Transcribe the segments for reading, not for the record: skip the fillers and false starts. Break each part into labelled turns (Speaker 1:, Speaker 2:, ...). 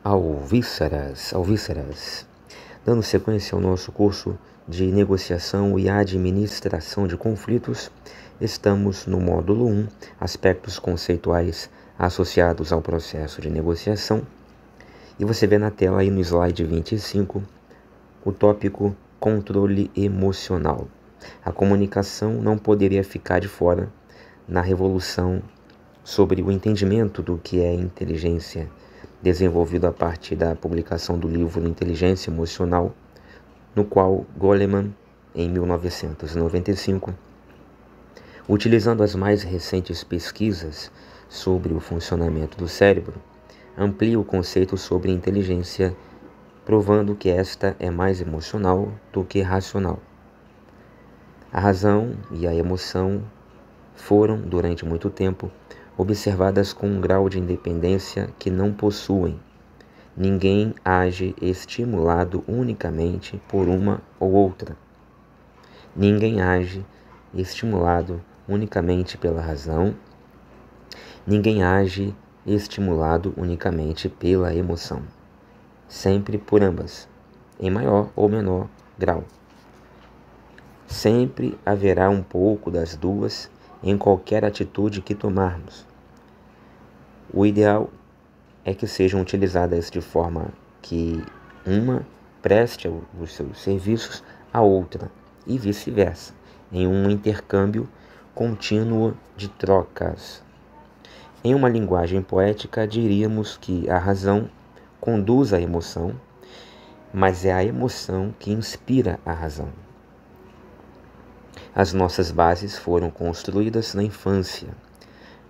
Speaker 1: Alvíceras. Dando sequência ao nosso curso de negociação e administração de conflitos, estamos no módulo 1, aspectos conceituais associados ao processo de negociação. E você vê na tela aí no slide 25 o tópico controle emocional. A comunicação não poderia ficar de fora na revolução sobre o entendimento do que é inteligência, desenvolvido a partir da publicação do livro Inteligência Emocional, no qual Goleman, em 1995, utilizando as mais recentes pesquisas sobre o funcionamento do cérebro, amplia o conceito sobre inteligência, provando que esta é mais emocional do que racional. A razão e a emoção foram, durante muito tempo, observadas com um grau de independência que não possuem. Ninguém age estimulado unicamente por uma ou outra. Ninguém age estimulado unicamente pela razão. Ninguém age estimulado unicamente pela emoção. Sempre por ambas, em maior ou menor grau. Sempre haverá um pouco das duas em qualquer atitude que tomarmos. O ideal é que sejam utilizadas de forma que uma preste os seus serviços à outra e vice-versa, em um intercâmbio contínuo de trocas. Em uma linguagem poética, diríamos que a razão conduz a emoção, mas é a emoção que inspira a razão. As nossas bases foram construídas na infância,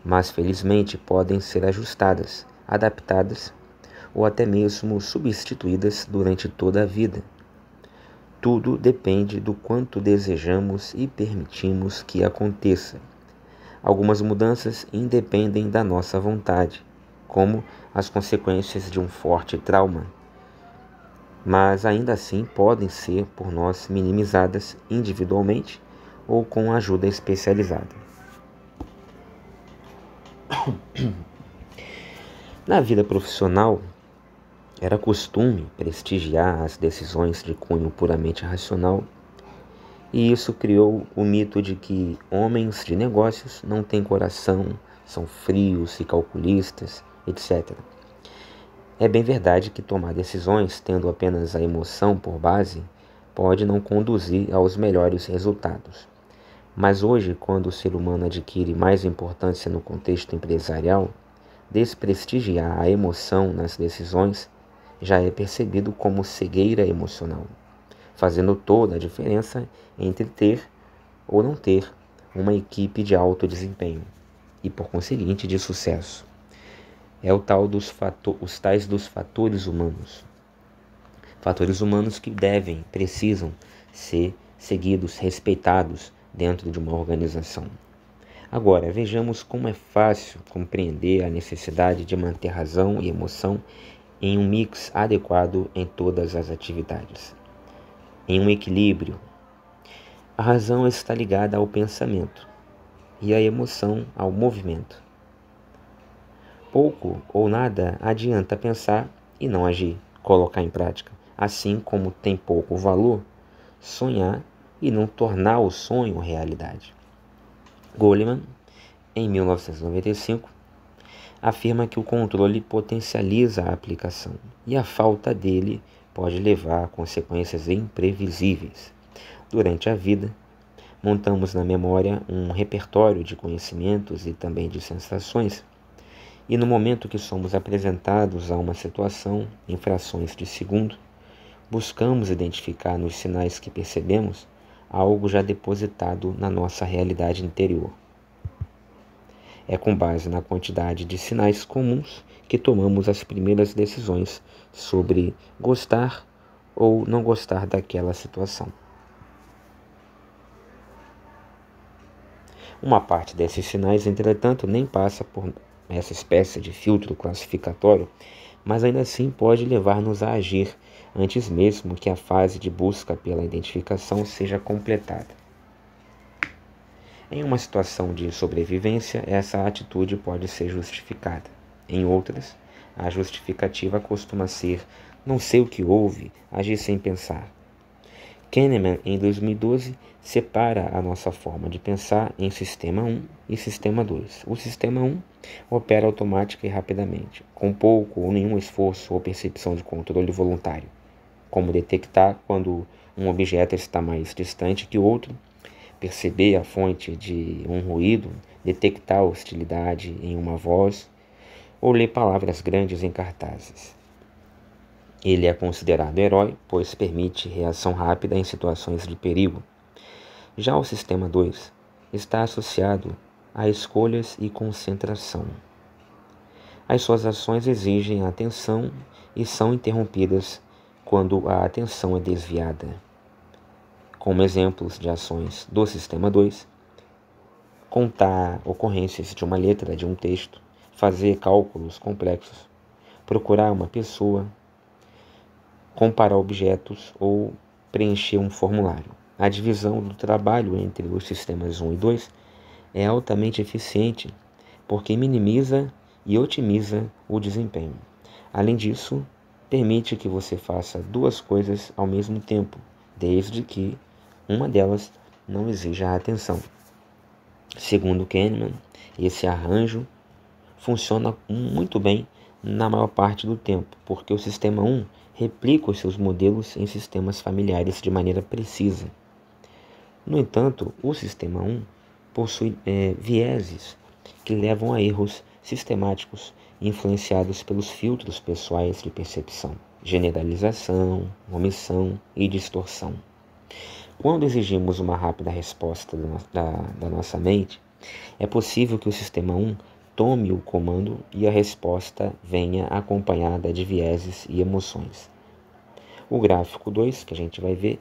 Speaker 1: mas felizmente podem ser ajustadas, adaptadas ou até mesmo substituídas durante toda a vida. Tudo depende do quanto desejamos e permitimos que aconteça. Algumas mudanças independem da nossa vontade, como as consequências de um forte trauma, mas ainda assim podem ser por nós minimizadas individualmente ou com ajuda especializada. Na vida profissional, era costume prestigiar as decisões de cunho puramente racional, e isso criou o mito de que homens de negócios não têm coração, são frios e calculistas, etc. É bem verdade que tomar decisões tendo apenas a emoção por base pode não conduzir aos melhores resultados. Mas hoje, quando o ser humano adquire mais importância no contexto empresarial, desprestigiar a emoção nas decisões já é percebido como cegueira emocional, fazendo toda a diferença entre ter ou não ter uma equipe de alto desempenho e, por conseguinte, de sucesso. É os tais dos fatores humanos. Fatores humanos que precisam ser seguidos, respeitados dentro de uma organização. Agora, vejamos como é fácil compreender a necessidade de manter razão e emoção em um mix adequado em todas as atividades. Em um equilíbrio, a razão está ligada ao pensamento e a emoção ao movimento. Pouco ou nada adianta pensar e não agir, colocar em prática, assim como tem pouco valor sonhar e não tornar o sonho realidade. Goleman, em 1995, afirma que o controle potencializa a aplicação e a falta dele pode levar a consequências imprevisíveis. Durante a vida, montamos na memória um repertório de conhecimentos e também de sensações, e no momento que somos apresentados a uma situação, em frações de segundo, buscamos identificar nos sinais que percebemos algo já depositado na nossa realidade interior. É com base na quantidade de sinais comuns que tomamos as primeiras decisões sobre gostar ou não gostar daquela situação. Uma parte desses sinais, entretanto, nem passa por essa espécie de filtro classificatório, mas ainda assim pode levar-nos a agir antes mesmo que a fase de busca pela identificação seja completada. Em uma situação de sobrevivência, essa atitude pode ser justificada. Em outras, A justificativa costuma ser: não sei o que houve, agi sem pensar. Kahneman, em 2012, separa a nossa forma de pensar em Sistema 1 e Sistema 2. O Sistema 1 opera automática e rapidamente, com pouco ou nenhum esforço ou percepção de controle voluntário, como detectar quando um objeto está mais distante que outro, perceber a fonte de um ruído, detectar a hostilidade em uma voz ou ler palavras grandes em cartazes. Ele é considerado herói, pois permite reação rápida em situações de perigo. Já o Sistema 2 está associado a escolhas e concentração. As suas ações exigem atenção e são interrompidas quando a atenção é desviada. Como exemplos de ações do Sistema 2, contar ocorrências de uma letra de um texto, fazer cálculos complexos, procurar uma pessoa, comparar objetos ou preencher um formulário. A divisão do trabalho entre os sistemas 1 e 2 é altamente eficiente porque minimiza e otimiza o desempenho. Além disso, permite que você faça duas coisas ao mesmo tempo, desde que uma delas não exija a atenção. Segundo Kahneman, esse arranjo funciona muito bem na maior parte do tempo, porque o Sistema 1 replica os seus modelos em sistemas familiares de maneira precisa. No entanto, o Sistema 1 possui vieses que levam a erros sistemáticos influenciados pelos filtros pessoais de percepção, generalização, omissão e distorção. Quando exigimos uma rápida resposta da nossa mente, é possível que o Sistema 1 tome o comando e a resposta venha acompanhada de vieses e emoções. O gráfico 2, que a gente vai ver,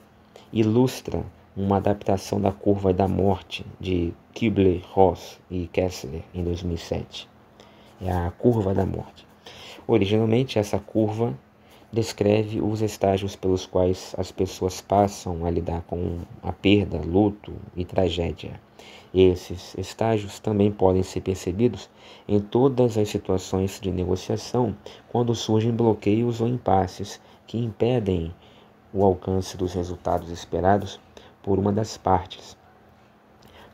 Speaker 1: ilustra uma adaptação da curva da morte de Kübler-Ross e Kessler em 2007. É a curva da morte. Originalmente, essa curva descreve os estágios pelos quais as pessoas passam a lidar com a perda, luto e tragédia. Esses estágios também podem ser percebidos em todas as situações de negociação quando surgem bloqueios ou impasses que impedem o alcance dos resultados esperados por uma das partes.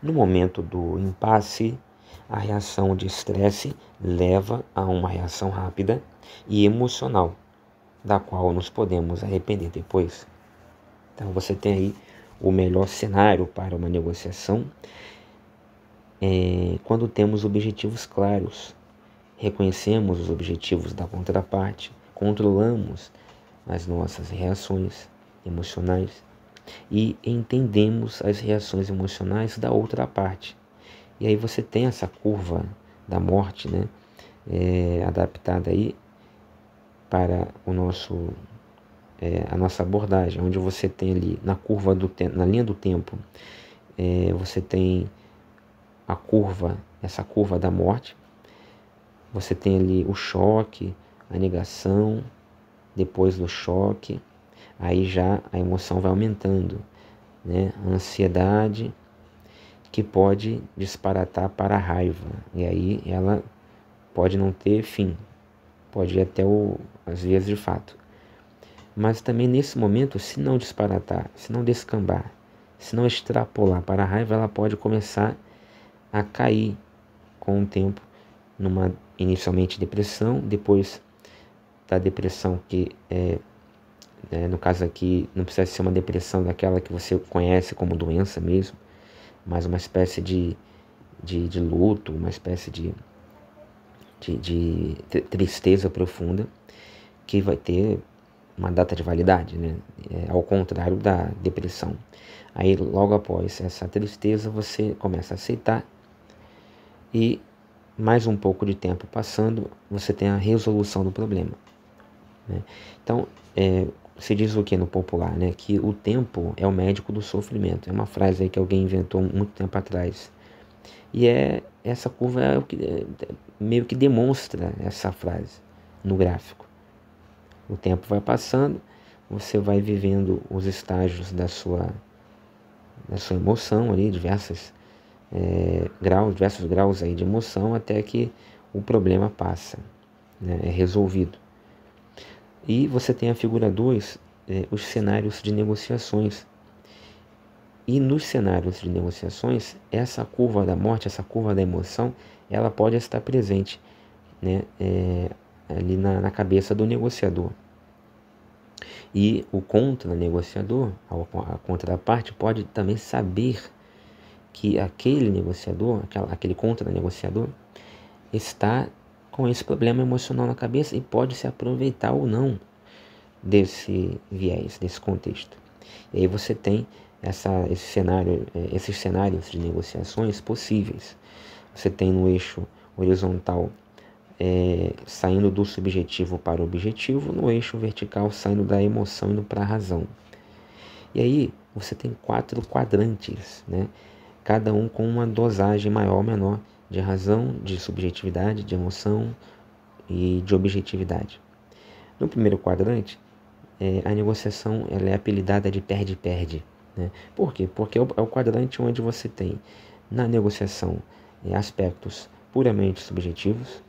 Speaker 1: No momento do impasse, a reação de estresse leva a uma reação rápida e emocional, da qual nos podemos arrepender depois. Então você tem aí o melhor cenário para uma negociação quando temos objetivos claros, reconhecemos os objetivos da contraparte, controlamos as nossas reações emocionais e entendemos as reações emocionais da outra parte. E aí você tem essa curva da morte, né, adaptada aí para a nossa abordagem, onde você tem ali na curva na linha do tempo, você tem essa curva da morte, você tem ali o choque, a negação, depois do choque, aí já a emoção vai aumentando, né? A ansiedade, que pode disparatar para a raiva, e aí ela pode não ter fim, pode ir até as vias de fato. Mas também nesse momento, se não disparatar, se não descambar, se não extrapolar para a raiva, ela pode começar a cair com o tempo numa inicialmente depressão, depois da depressão que no caso aqui não precisa ser uma depressão daquela que você conhece como doença mesmo, mas uma espécie de luto, uma espécie de tristeza profunda que vai ter uma data de validade, né? Ao contrário da depressão. Aí logo após essa tristeza você começa a aceitar e mais um pouco de tempo passando, você tem a resolução do problema, né? Então, se diz o que no popular, né? Que o tempo é o médico do sofrimento. É uma frase aí que alguém inventou muito tempo atrás. E essa curva é o que meio que demonstra essa frase no gráfico. O tempo vai passando, você vai vivendo os estágios da sua emoção ali, diversos graus aí de emoção, até que o problema passa. né, é resolvido. E você tem a figura 2, os cenários de negociações. E nos cenários de negociações, essa curva da morte, essa curva da emoção, ela pode estar presente, né, ali na cabeça do negociador. E o contra-negociador, a contraparte, pode também saber que aquele negociador, aquele contra-negociador, está com esse problema emocional na cabeça e pode se aproveitar ou não desse viés, desse contexto. E aí você tem esses cenários de negociações possíveis. Você tem no eixo horizontal saindo do subjetivo para o objetivo, no eixo vertical saindo da emoção indo para a razão. E aí você tem 4 quadrantes, né? Cada um com uma dosagem maior ou menor de razão, de subjetividade, de emoção e de objetividade. No primeiro quadrante, a negociação ela é apelidada de perde-perde. Né? Por quê? Porque é o quadrante onde você tem na negociação aspectos puramente subjetivos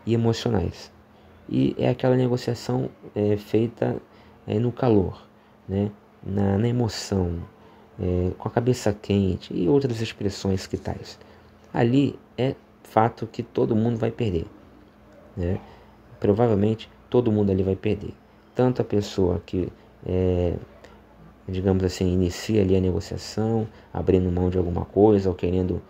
Speaker 1: e emocionais. E é aquela negociação feita no calor, né? na emoção, com a cabeça quente e outras expressões que tais. Ali é fato que todo mundo vai perder. Né? Provavelmente todo mundo ali vai perder. Tanto a pessoa que, digamos assim, inicia ali a negociação, abrindo mão de alguma coisa ou querendo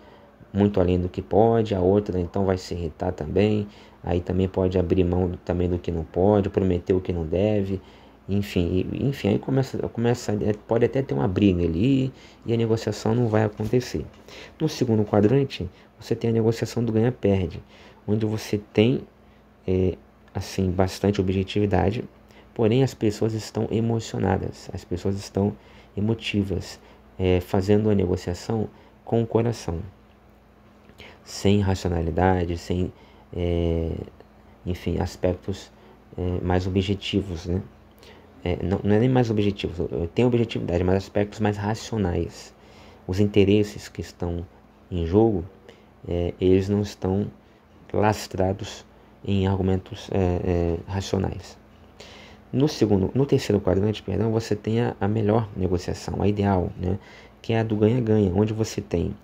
Speaker 1: muito além do que pode, a outra então vai se irritar também, aí também pode abrir mão também do que não pode, prometer o que não deve, enfim, aí pode até ter uma briga ali e a negociação não vai acontecer. No segundo quadrante, você tem a negociação do ganha-perde, onde você tem assim bastante objetividade, porém as pessoas estão emocionadas, as pessoas estão emotivas, fazendo a negociação com o coração, sem racionalidade, sem, enfim, aspectos mais objetivos, né? Não é nem mais objetivos, tem objetividade, mas aspectos mais racionais. Os interesses que estão em jogo, eles não estão lastrados em argumentos racionais. No terceiro quadrante, perdão, você tem a melhor negociação, a ideal, né? Que é a do ganha-ganha, onde você tem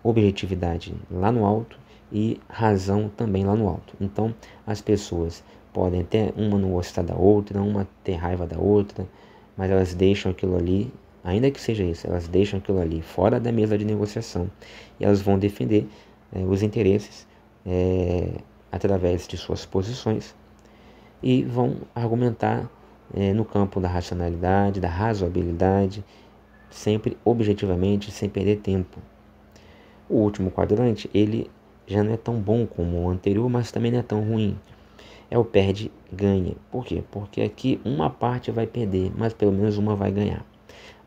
Speaker 1: objetividade lá no alto e razão também lá no alto. Então, as pessoas podem até uma não gostar da outra, uma ter raiva da outra, mas elas deixam aquilo ali, ainda que seja isso, elas deixam aquilo ali fora da mesa de negociação e elas vão defender os interesses através de suas posições e vão argumentar no campo da racionalidade, da razoabilidade, sempre objetivamente, sem perder tempo. O último quadrante, ele já não é tão bom como o anterior, mas também não é tão ruim. É o perde-ganha. Por quê? Porque aqui uma parte vai perder, mas pelo menos uma vai ganhar.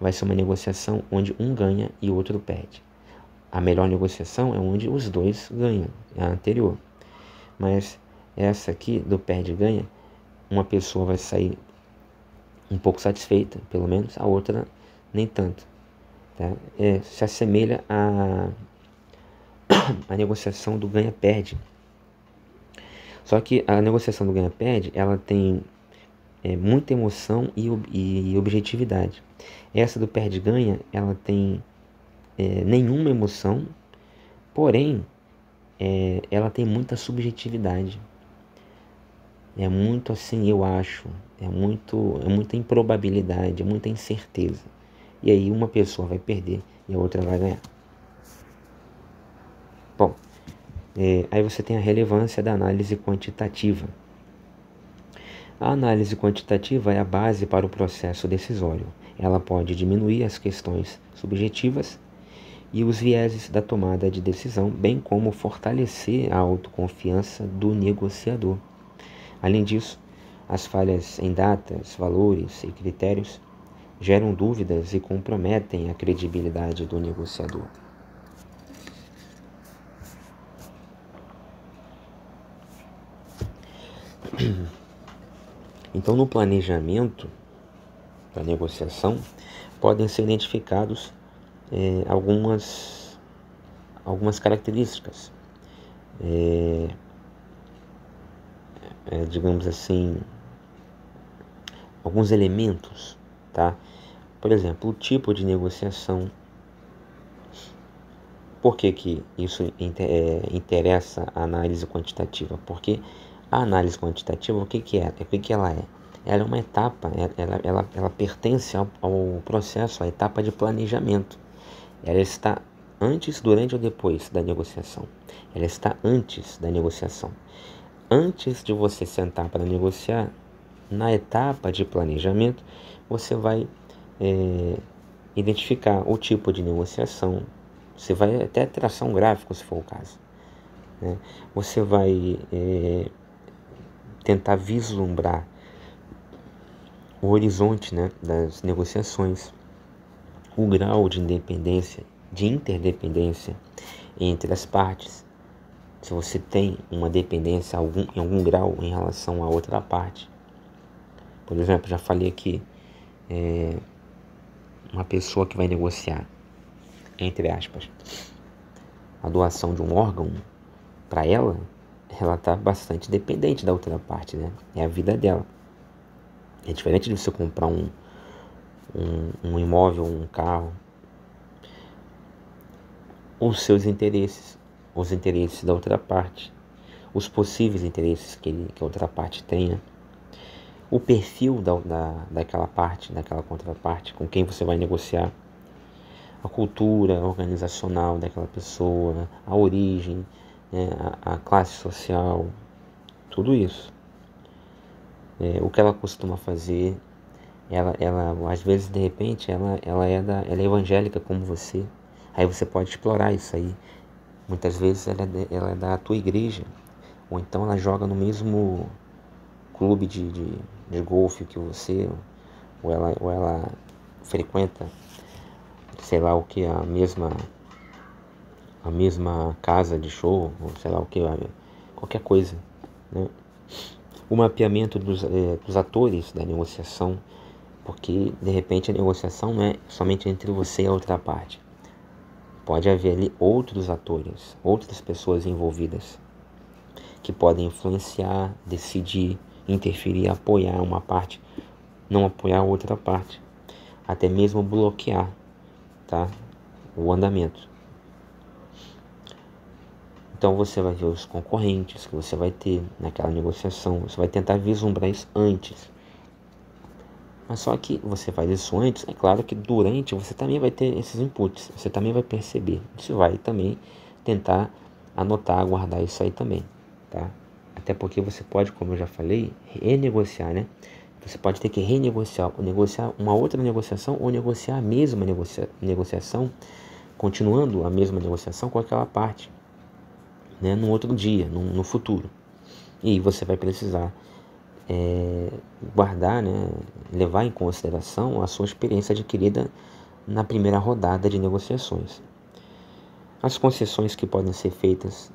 Speaker 1: Vai ser uma negociação onde um ganha e o outro perde. A melhor negociação é onde os dois ganham, é a anterior. Mas essa aqui, do perde-ganha, uma pessoa vai sair um pouco satisfeita, pelo menos, a outra nem tanto. Tá? Se assemelha a negociação do ganha-perde. Só que a negociação do ganha-perde, ela tem muita emoção e objetividade. Essa do perde-ganha, ela tem nenhuma emoção, porém, ela tem muita subjetividade. É muito assim, eu acho, é muita improbabilidade, é muita incerteza. E aí uma pessoa vai perder e a outra vai ganhar. Bom, aí você tem a relevância da análise quantitativa. A análise quantitativa é a base para o processo decisório. Ela pode diminuir as questões subjetivas e os vieses da tomada de decisão, bem como fortalecer a autoconfiança do negociador. Além disso, as falhas em datas, valores e critérios geram dúvidas e comprometem a credibilidade do negociador. Então, no planejamento da negociação, podem ser identificados algumas características. digamos assim, alguns elementos, tá? Por exemplo, o tipo de negociação. Por que que isso interessa a análise quantitativa? Porque a análise quantitativa, o que que é? O que que ela é? Ela é uma etapa, ela pertence ao processo, à etapa de planejamento. Ela está antes, durante ou depois da negociação. Ela está antes da negociação. Antes de você sentar para negociar, na etapa de planejamento, você vai identificar o tipo de negociação. Você vai até traçar um gráfico, se for o caso, né? Você vai tentar vislumbrar o horizonte, né, das negociações, o grau de independência, de interdependência entre as partes. Se você tem uma dependência em algum grau em relação a outra parte. Por exemplo, já falei aqui, uma pessoa que vai negociar, entre aspas, a doação de um órgão para ela está bastante dependente da outra parte, né? É a vida dela. É diferente de você comprar um imóvel, um carro. Os seus interesses, os interesses da outra parte, os possíveis interesses que a outra parte tenha, o perfil daquela parte, daquela contraparte com quem você vai negociar, a cultura organizacional daquela pessoa, a origem, né, a classe social, tudo isso. O que ela costuma fazer, ela às vezes, de repente, ela é evangélica como você, aí você pode explorar isso aí. Muitas vezes ela é da tua igreja, ou então ela joga no mesmo clube de golfe que você, ou ela frequenta, sei lá o que, a mesma casa de show, ou sei lá o que, qualquer coisa, né? O mapeamento dos atores da negociação, porque de repente a negociação não é somente entre você e a outra parte. Pode haver ali outros atores, outras pessoas envolvidas, que podem influenciar, decidir, interferir, apoiar uma parte, não apoiar a outra parte, até mesmo bloquear, tá, o andamento. Então você vai ver os concorrentes que você vai ter naquela negociação, você vai tentar vislumbrar isso antes. Mas só que você faz isso antes, é claro que durante você também vai ter esses inputs, você também vai perceber, você vai também tentar anotar, guardar isso aí também, tá? Até porque você pode, como eu já falei, renegociar, né? Você pode ter que renegociar, ou negociar uma outra negociação, ou negociar a mesma negociação, continuando a mesma negociação com aquela parte, né? No outro dia, no futuro. E você vai precisar guardar, né, levar em consideração a sua experiência adquirida na primeira rodada de negociações. As concessões que podem ser feitas,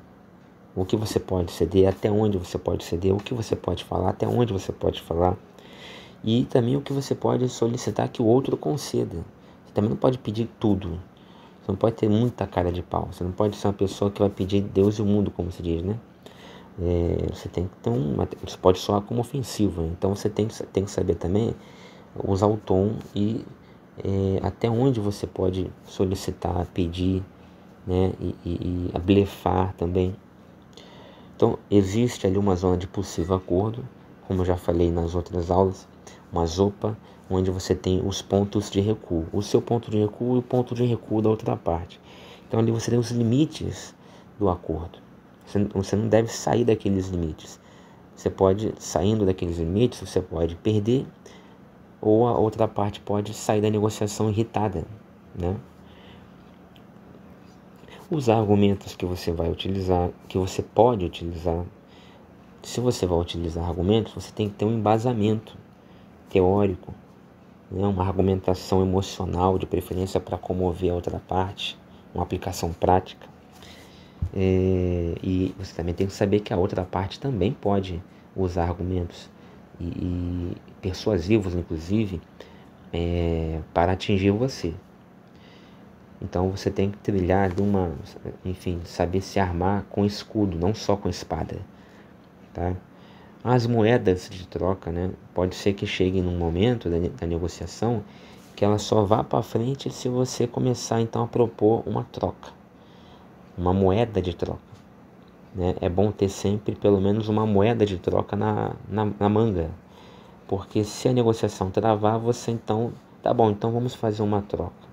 Speaker 1: o que você pode ceder, até onde você pode ceder, o que você pode falar, até onde você pode falar, e também o que você pode solicitar que o outro conceda. Você também não pode pedir tudo. Você não pode ter muita cara de pau. Você não pode ser uma pessoa que vai pedir Deus e o mundo, como se diz, né? Você tem que ter isso pode soar como ofensivo, então você tem que saber também usar o tom e até onde você pode solicitar, pedir, né, e blefar também. Então existe ali uma zona de possível acordo, como eu já falei nas outras aulas, uma zopa onde você tem os pontos de recuo, o seu ponto de recuo e o ponto de recuo da outra parte. Então ali você tem os limites do acordo. Você não deve sair daqueles limites. Você pode, saindo daqueles limites, você pode perder, ou a outra parte pode sair da negociação irritada, né? Os argumentos que você vai utilizar, que você pode utilizar. Se você vai utilizar argumentos, você tem que ter um embasamento teórico, né? Uma argumentação emocional, de preferência para comover a outra parte, uma aplicação prática. E você também tem que saber que a outra parte também pode usar argumentos e persuasivos, inclusive, para atingir você. Então você tem que trilhar saber se armar com escudo, não só com espada, tá? As moedas de troca, né? Pode ser que chegue num momento da negociação que ela só vá para frente se você começar então a propor uma troca, uma moeda de troca, né? É bom ter sempre pelo menos uma moeda de troca na manga, porque se a negociação travar, você então, tá bom, então vamos fazer uma troca,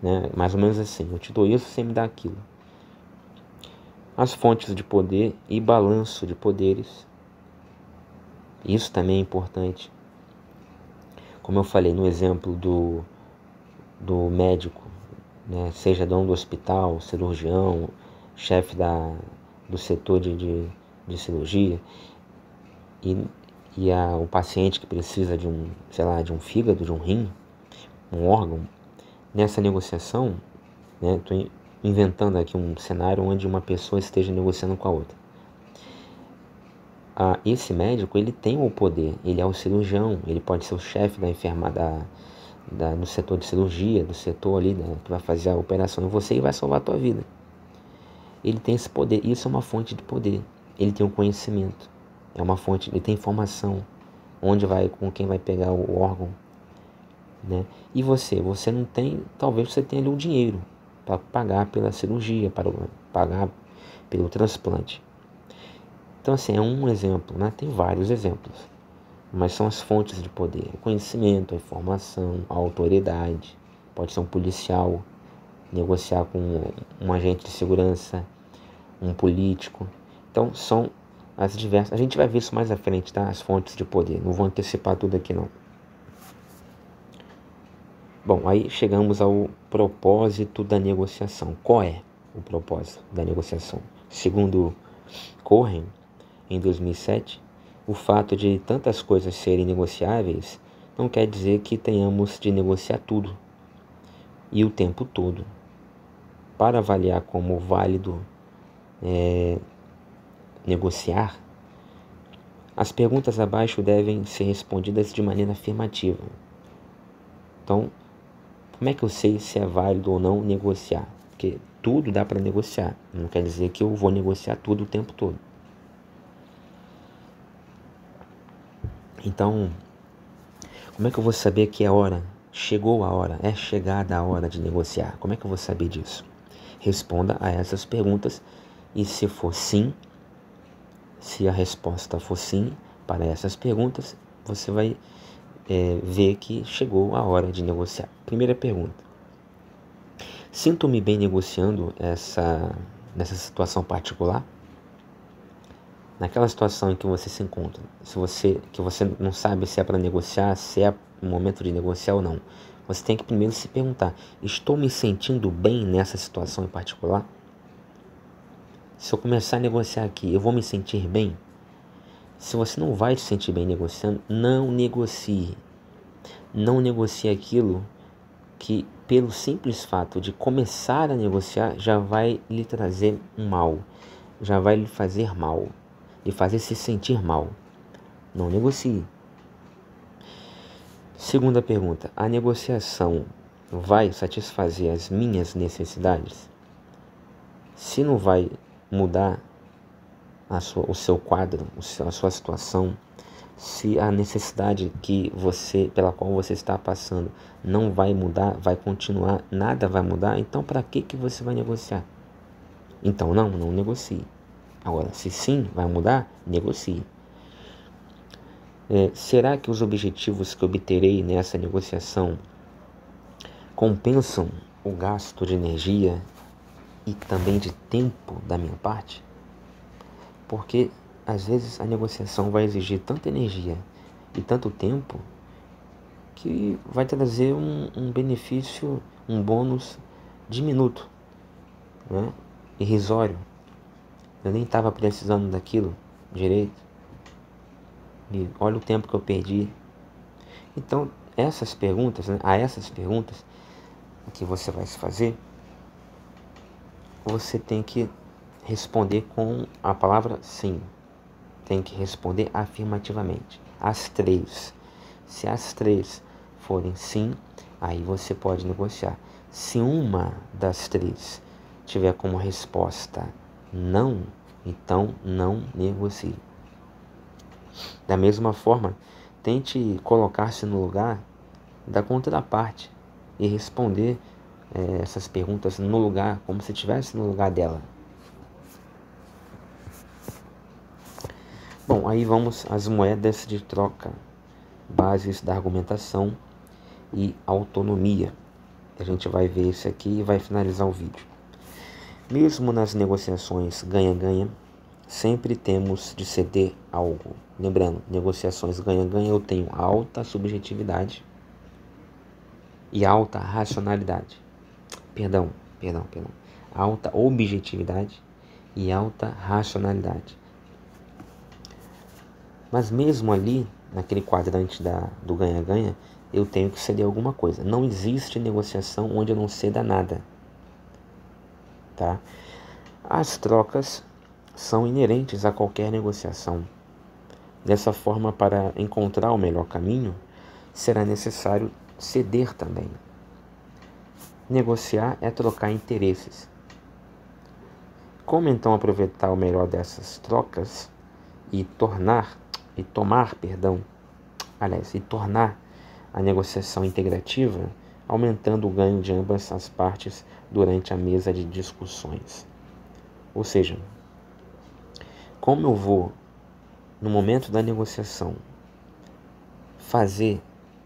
Speaker 1: né? Mais ou menos assim, eu te dou isso, você me dá aquilo. As fontes de poder e balanço de poderes, isso também é importante. Como eu falei no exemplo do médico, né? Seja dono do hospital, cirurgião, chefe do setor de cirurgia, o paciente que precisa de de um fígado, de um rim, um órgão. Nessa negociação, né, estou inventando aqui um cenário onde uma pessoa esteja negociando com a outra. Esse médico, ele tem o poder, ele é o cirurgião, ele pode ser o chefe da enfermagem, do setor de cirurgia, do setor ali, né, que vai fazer a operação em você e vai salvar a tua vida. Ele tem esse poder, isso é uma fonte de poder. Ele tem o conhecimento, é uma fonte, ele tem informação, onde vai, com quem vai pegar o órgão, né? E você não tem, talvez você tenha ali o dinheiro para pagar pela cirurgia, para pagar pelo transplante. Então assim, é um exemplo, né? Tem vários exemplos, mas são as fontes de poder: o conhecimento, a informação, a autoridade. Pode ser um policial, negociar com um agente de segurança, um político. Então são as diversas, a gente vai ver isso mais à frente, tá? As fontes de poder, não vou antecipar tudo aqui não. Bom, aí chegamos ao propósito da negociação. Qual é o propósito da negociação? Segundo Cohen, em 2007, o fato de tantas coisas serem negociáveis não quer dizer que tenhamos de negociar tudo e o tempo todo. Para avaliar como válido negociar, as perguntas abaixo devem ser respondidas de maneira afirmativa. Então, como é que eu sei se é válido ou não negociar? Porque tudo dá para negociar, não quer dizer que eu vou negociar tudo o tempo todo. Então, como é que eu vou saber que é hora? Chegou a hora, é chegada a hora de negociar. Como é que eu vou saber disso? Responda a essas perguntas e se for sim, se a resposta for sim para essas perguntas, você vai ver que chegou a hora de negociar. Primeira pergunta: sinto-me bem negociando nessa situação particular? Naquela situação em que você se encontra, que você não sabe se é para negociar, se é o momento de negociar ou não, você tem que primeiro se perguntar: estou me sentindo bem nessa situação em particular? Se eu começar a negociar aqui, eu vou me sentir bem? Se você não vai se sentir bem negociando, não negocie. Não negocie aquilo que, pelo simples fato de começar a negociar, já vai lhe trazer um mal, já vai lhe fazer mal, lhe fazer se sentir mal. Não negocie. Segunda pergunta: a negociação vai satisfazer as minhas necessidades? Se não vai mudar o seu quadro, a sua situação, se a necessidade pela qual você está passando não vai mudar, vai continuar, nada vai mudar, então para que você vai negociar? Então não negocie. Agora, se sim, vai mudar, negocie. Será que os objetivos que obterei nessa negociação compensam o gasto de energia e também de tempo da minha parte? Porque às vezes a negociação vai exigir tanta energia e tanto tempo que vai trazer um benefício, um bônus diminuto, né? Irrisório. Eu nem estava precisando daquilo direito. E olha o tempo que eu perdi. Então, essas perguntas, né, a essas perguntas que você vai se fazer, você tem que responder com a palavra sim. Tem que responder afirmativamente. As três. Se as três forem sim, aí você pode negociar. Se uma das três tiver como resposta não, então não negocie. Da mesma forma, tente colocar-se no lugar da contraparte e responder essas perguntas no lugar, como se estivesse no lugar dela. Bom, aí vamos às moedas de troca, bases da argumentação e autonomia. A gente vai ver isso aqui e vai finalizar o vídeo. Mesmo nas negociações ganha-ganha, sempre temos de ceder algo. Lembrando, negociações ganha-ganha eu tenho alta subjetividade e alta racionalidade. Perdão. Alta objetividade e alta racionalidade. Mas mesmo ali, naquele quadrante do ganha-ganha, eu tenho que ceder alguma coisa. Não existe negociação onde eu não ceda nada. Tá? As trocas são inerentes a qualquer negociação. Dessa forma, para encontrar o melhor caminho, será necessário ceder também. Negociar é trocar interesses. Como então aproveitar o melhor dessas trocas e tornar a negociação integrativa, aumentando o ganho de ambas as partes durante a mesa de discussões? Ou seja, como eu vou, no momento da negociação, fazer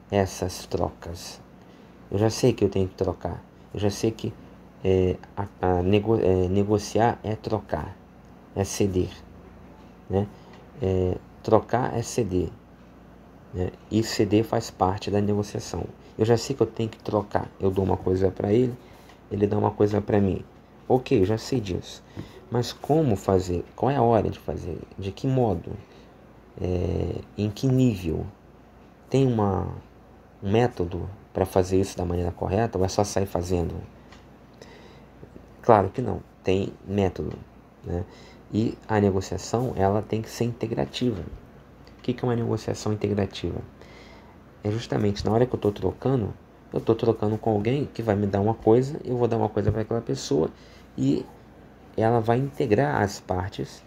Speaker 1: essas trocas? Eu já sei que eu tenho que trocar. Eu já sei que negociar é trocar, é ceder, né? Trocar é ceder, né? E ceder faz parte da negociação. Eu já sei que eu tenho que trocar. Eu dou uma coisa para ele, ele dá uma coisa para mim. Ok, eu já sei disso. Mas como fazer? Qual é a hora de fazer? De que modo? Em que nível? Tem um método para fazer isso da maneira correta ou é só sair fazendo? Claro que não, tem método, né? E a negociação, ela tem que ser integrativa. O que é uma negociação integrativa? É justamente na hora que eu estou trocando com alguém que vai me dar uma coisa, eu vou dar uma coisa para aquela pessoa e ela vai integrar as partes,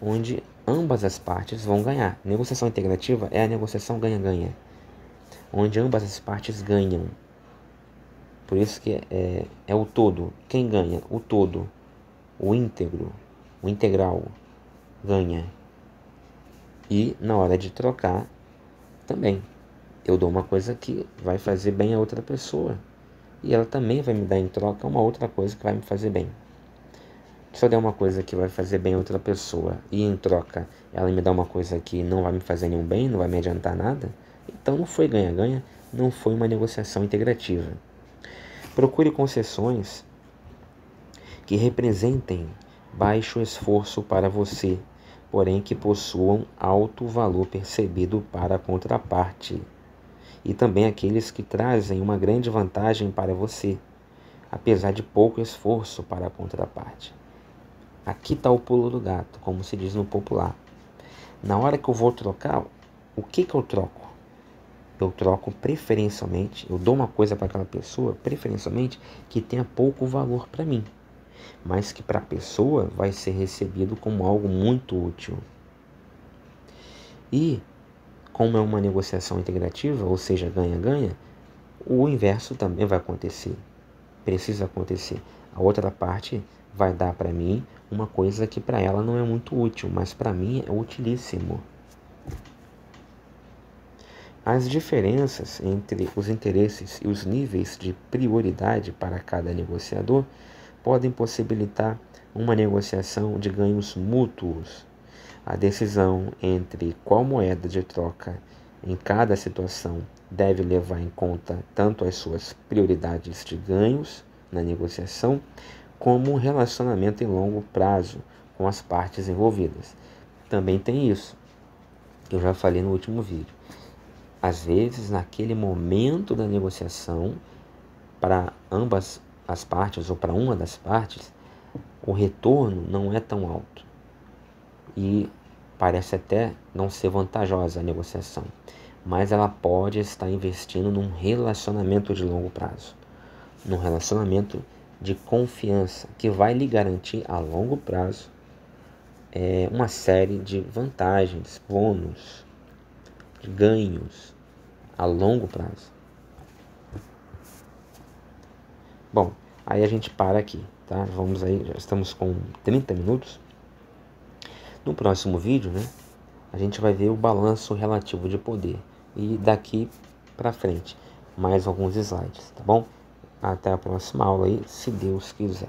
Speaker 1: onde ambas as partes vão ganhar. Negociação integrativa é a negociação ganha-ganha, onde ambas as partes ganham. Por isso que é o todo. Quem ganha? O todo. O íntegro. O integral ganha. E na hora de trocar, também. Eu dou uma coisa que vai fazer bem a outra pessoa. E ela também vai me dar em troca uma outra coisa que vai me fazer bem. Se eu der uma coisa que vai fazer bem a outra pessoa e em troca ela me dá uma coisa que não vai me fazer nenhum bem, não vai me adiantar nada, então não foi ganha-ganha, não foi uma negociação integrativa. Procure concessões que representem baixo esforço para você, porém que possuam alto valor percebido para a contraparte, e também aqueles que trazem uma grande vantagem para você, apesar de pouco esforço para a contraparte. Aqui está o pulo do gato, como se diz no popular. Na hora que eu vou trocar, o que eu troco? Eu troco preferencialmente, eu dou uma coisa para aquela pessoa, preferencialmente, que tenha pouco valor para mim, mas que para a pessoa vai ser recebido como algo muito útil. E, como é uma negociação integrativa, ou seja, ganha-ganha, o inverso também vai acontecer. Precisa acontecer. A outra parte vai dar para mim uma coisa que para ela não é muito útil, mas para mim é utilíssimo. As diferenças entre os interesses e os níveis de prioridade para cada negociador podem possibilitar uma negociação de ganhos mútuos. A decisão entre qual moeda de troca em cada situação deve levar em conta tanto as suas prioridades de ganhos na negociação, como um relacionamento em longo prazo com as partes envolvidas. Também tem isso, que eu já falei no último vídeo. Às vezes, naquele momento da negociação, para ambas as partes ou para uma das partes, o retorno não é tão alto e parece até não ser vantajosa a negociação, mas ela pode estar investindo num relacionamento de longo prazo, num relacionamento de confiança que vai lhe garantir a longo prazo uma série de vantagens, bônus, ganhos a longo prazo. Bom, aí a gente para aqui, tá? Vamos aí, já estamos com 30 minutos. No próximo vídeo, né, a gente vai ver o balanço relativo de poder. E daqui para frente, mais alguns slides, tá bom? Até a próxima aula aí, se Deus quiser.